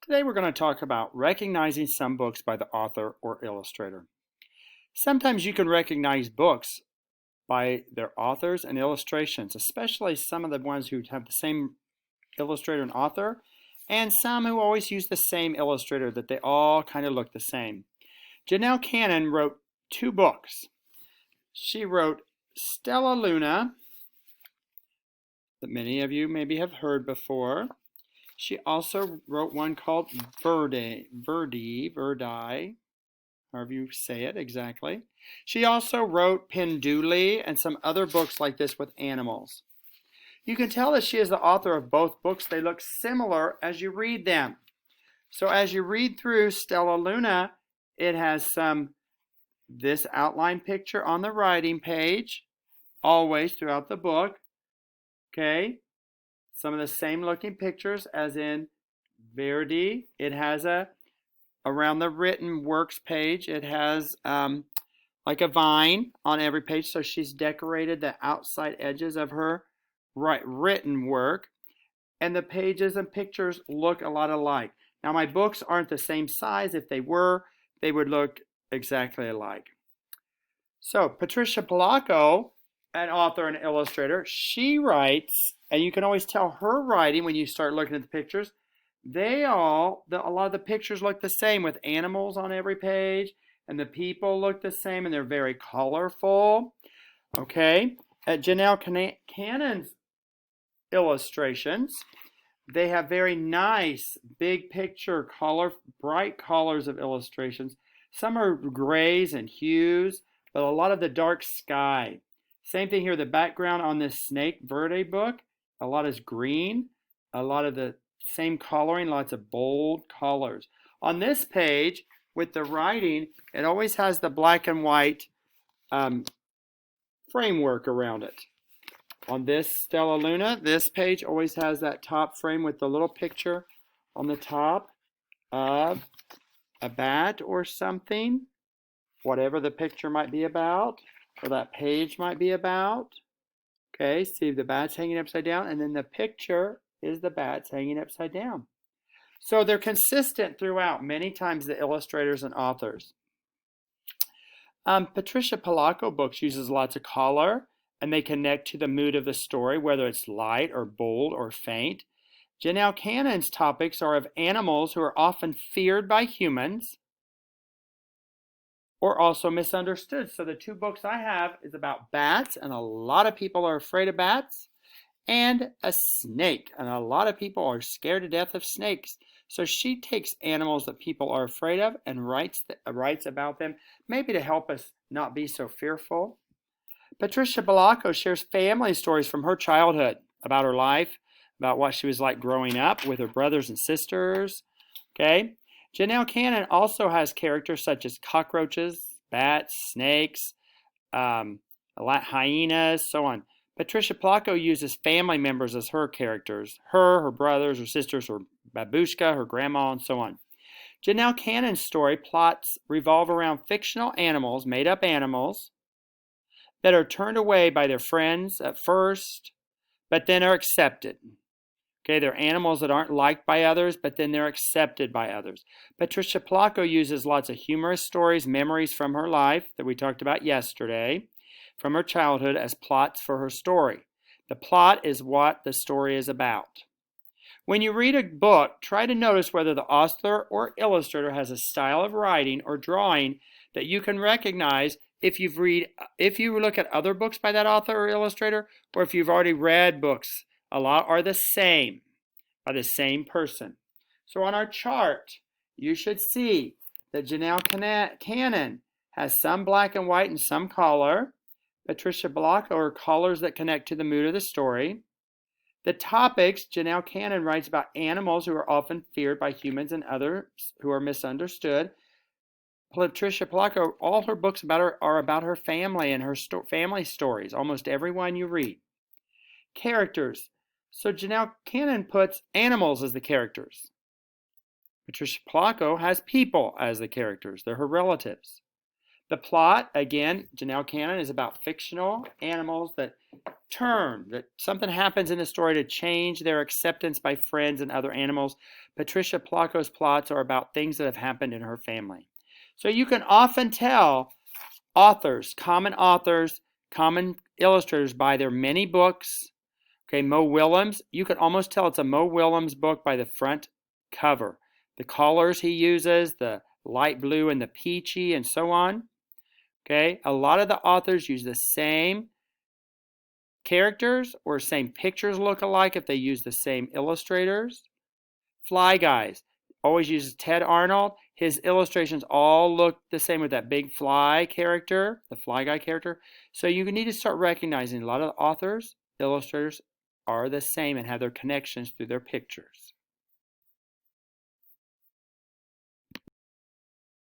Today we're going to talk about recognizing some books by the author or illustrator. Sometimes you can recognize books by their authors and illustrations, especially some of the ones who have the same illustrator and author, and some who always use the same illustrator, that they all kind of look the same. Janelle Cannon wrote 2 books. She wrote Stella Luna, that many of you maybe have heard before. She also wrote one called Verdi, however you say it exactly. She also wrote Penduli and some other books like this with animals. You can tell that she is the author of both books. They look similar as you read them. So as you read through Stella Luna, it has this outline picture on the writing page, always throughout the book. Okay. Some of the same looking pictures as in Verdi. It has around the written works page, it has like a vine on every page. So she's decorated the outside edges of her written work. And the pages and pictures look a lot alike. Now my books aren't the same size. If they were, they would look exactly alike. So Patricia Polacco, an author and illustrator, she writes, and you can always tell her writing when you start looking at the pictures. A lot of the pictures look the same with animals on every page, and the people look the same, and they're very colorful. Okay, at Janelle Cannon's illustrations, they have very nice, big picture, bright colors of illustrations. Some are grays and hues, but a lot of the dark sky. Same thing here, the background on this Snake Verde book, a lot is green, a lot of the same coloring, lots of bold colors. On this page, with the writing, it always has the black and white framework around it. On this Stella Luna, this page always has that top frame with the little picture on the top of a bat or something, whatever the picture might be about, or that page might be about. Okay, see the bat's hanging upside down, and then the picture is the bats hanging upside down. So they're consistent throughout, many times the illustrators and authors. Patricia Polacco books uses lots of color, and they connect to the mood of the story, whether it's light or bold or faint. Janelle Cannon's topics are of animals who are often feared by humans or also misunderstood. So the 2 books I have is about bats, and a lot of people are afraid of bats, and a snake, and a lot of people are scared to death of snakes. So she takes animals that people are afraid of and writes about them, maybe to help us not be so fearful. Patricia Polacco shares family stories from her childhood, about her life, about what she was like growing up with her brothers and sisters. Okay. Janelle Cannon also has characters such as cockroaches, bats, snakes, hyenas, so on. Patricia Polacco uses family members as her characters, her brothers, her sisters, her babushka, her grandma, and so on. Janelle Cannon's story plots revolve around fictional animals, made-up animals, that are turned away by their friends at first, but then are accepted. Okay, they're animals that aren't liked by others, but then they're accepted by others. Patricia Polacco uses lots of humorous stories, memories from her life that we talked about yesterday, from her childhood as plots for her story. The plot is what the story is about. When you read a book, try to notice whether the author or illustrator has a style of writing or drawing that you can recognize if you look at other books by that author or illustrator, or if you've already read books. A lot are the same, by the same person. So on our chart, you should see that Janelle Cannon has some black and white and some color. Patricia Polacco are colors that connect to the mood of the story. The topics, Janelle Cannon writes about animals who are often feared by humans and others who are misunderstood. Patricia Polacco, all her books are about her family and her family stories, almost every one you read. Characters. So Janelle Cannon puts animals as the characters. Patricia Polacco has people as the characters. They're her relatives. The plot, again, Janelle Cannon, is about fictional animals that that something happens in the story to change their acceptance by friends and other animals. Patricia Placo's plots are about things that have happened in her family. So you can often tell common illustrators by their many books. Okay, Mo Willems, you can almost tell it's a Mo Willems book by the front cover. The colors he uses, the light blue and the peachy and so on. Okay, a lot of the authors use the same characters or same pictures look alike if they use the same illustrators. Fly Guys always uses Ted Arnold. His illustrations all look the same with that big fly character, the Fly Guy character. So you need to start recognizing a lot of authors, illustrators are the same and have their connections through their pictures.